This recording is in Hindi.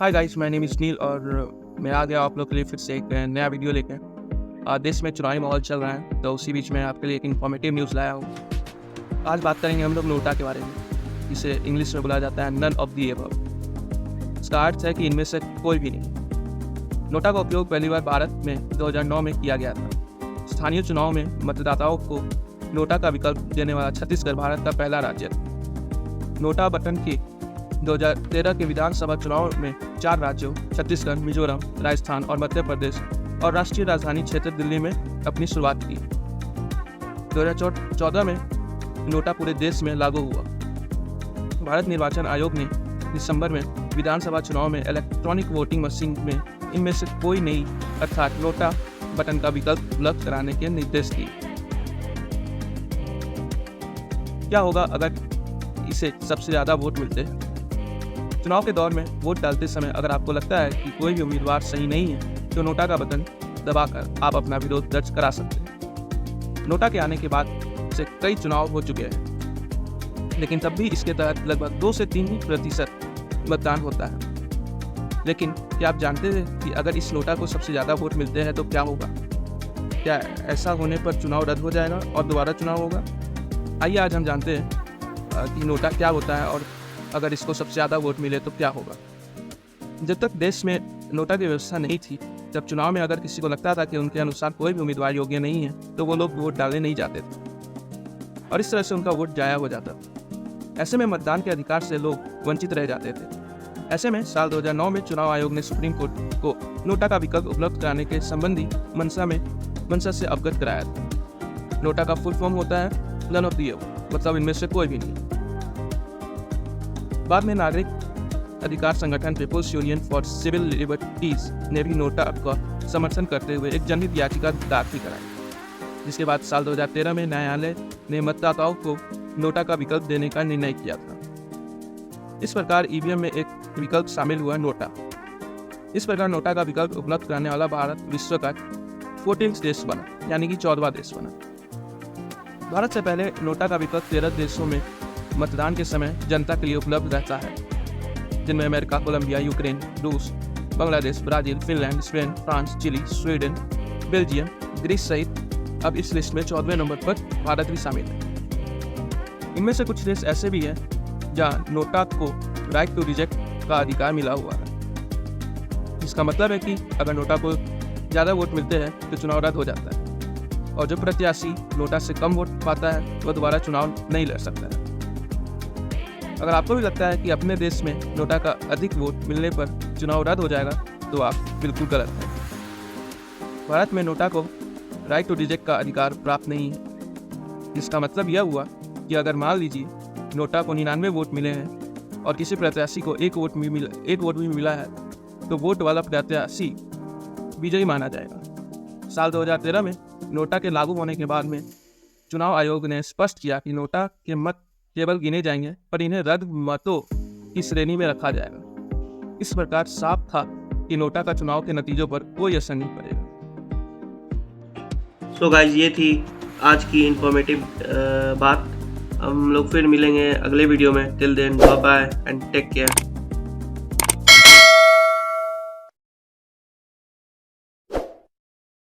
Hi guys, my name is Neel और मैं आ गया आप लोग के लिए फिर से एक नया वीडियो लेकर। देश में चुनावी माहौल चल रहा है, तो उसी बीच में आपके लिए एक इन्फॉर्मेटिव न्यूज़ लाया हूँ। आज बात करेंगे हम लोग नोटा के बारे में, जिसे इंग्लिश में बोला जाता है नन ऑफ द अबव। इसका अर्थ है कि इनमें से कोई भी नहीं। नोटा का उपयोग पहली बार भारत में 2009 में किया गया था। स्थानीय चुनाव में मतदाताओं को नोटा का विकल्प देने वाला छत्तीसगढ़ भारत का पहला राज्य है। नोटा बटन की 2013 के विधानसभा चुनाव में 4 राज्यों छत्तीसगढ़, मिजोरम, राजस्थान और मध्य प्रदेश और राष्ट्रीय राजधानी क्षेत्र दिल्ली में अपनी शुरुआत की। 2014 में नोटा पूरे देश में लागू हुआ। भारत निर्वाचन आयोग ने दिसंबर में विधानसभा चुनाव में इलेक्ट्रॉनिक वोटिंग मशीन में इनमें से कोई नई अर्थात नोटा बटन का विकल्प उपलब्ध कराने के निर्देश दिए। क्या होगा अगर इसे सबसे ज़्यादा वोट मिलते हैं? चुनाव के दौर में वोट डालते समय अगर आपको लगता है कि कोई भी उम्मीदवार सही नहीं है, तो नोटा का बटन दबाकर आप अपना विरोध दर्ज करा सकते हैं। नोटा के आने के बाद से कई चुनाव हो चुके हैं, लेकिन तब भी इसके तहत लगभग 2 से 3% मतदान होता है। लेकिन क्या आप जानते हैं कि अगर इस नोटा को सबसे ज़्यादा वोट मिलते हैं तो क्या होगा? क्या ऐसा होने पर चुनाव रद्द हो जाएगा और दोबारा चुनाव होगा? आइए आज हम जानते हैं कि नोटा क्या होता है और अगर इसको सबसे ज़्यादा वोट मिले तो क्या होगा। जब तक देश में नोटा की व्यवस्था नहीं थी, जब चुनाव में अगर किसी को लगता था कि उनके अनुसार कोई भी उम्मीदवार योग्य नहीं है, तो वो लोग वोट डालने नहीं जाते थे और इस तरह से उनका वोट जाया हो जाता था। ऐसे में मतदान के अधिकार से लोग वंचित रह जाते थे। ऐसे में साल 2009 में चुनाव आयोग ने सुप्रीम कोर्ट को नोटा का विकल्प उपलब्ध कराने के संबंधी मंशा से अवगत कराया था। नोटा का फुल फॉर्म होता है नन ऑफ द अबव, मतलब इनमें से कोई भी नहीं। बाद में नागरिक अधिकार संगठन people's union for civil liberties ने भी नोटा का समर्थन करते हुए एक जनहित याचिका दाखिल कराई, जिसके बाद साल 2013 में न्यायालय ने मतदाताओं को नोटा का विकल्प देने का निर्णय किया था। इस प्रकार ईवीएम में एक विकल्प शामिल हुआ नोटा। इस प्रकार नोटा का विकल्प उपलब्ध कराने वाला भारत विश्व का 14th देश बना, यानी कि 14वां देश बना। भारत से पहले नोटा का विकल्प 13 देशों में मतदान के समय जनता के लिए उपलब्ध रहता है, जिनमें अमेरिका, कोलंबिया, यूक्रेन, रूस, Bangladesh, Brazil, Finland, Spain, France, Chile, Sweden, Belgium, Greece सहित अब इस लिस्ट में 14वें नंबर पर भारत भी शामिल है। इनमें से कुछ देश ऐसे भी हैं जहां नोटा को राइट टू रिजेक्ट का अधिकार मिला हुआ है, जिसका मतलब है कि अगर नोटा को ज़्यादा वोट मिलते हैं तो चुनाव रद्द हो जाता है और जो प्रत्याशी नोटा से कम वोट पाता है वह दोबारा चुनाव नहीं लड़ सकता है। अगर आपको भी लगता है कि अपने देश में नोटा का अधिक वोट मिलने पर चुनाव रद्द हो जाएगा, तो आप बिल्कुल गलत हैं। भारत में नोटा को राइट टू रिजेक्ट का अधिकार प्राप्त नहीं है। इसका मतलब यह हुआ कि अगर मान लीजिए नोटा को 99 वोट मिले हैं और किसी प्रत्याशी को एक वोट भी मिला है, तो वोट वाला प्रत्याशी विजयी माना जाएगा। साल 2013 में नोटा के लागू होने के बाद में चुनाव आयोग ने स्पष्ट किया कि नोटा के मत केवल गिने जाएंगे, पर इन्हें रद्द मतों की श्रेणी में रखा जाएगा। इस प्रकार साफ था कि नोटा का चुनाव के नतीजों पर कोई असर नहीं पड़ेगा। सो गाइज, ये थी आज की इंफॉर्मेटिव बात। हम लोग फिर मिलेंगे अगले वीडियो में। Till then, bye bye and take care.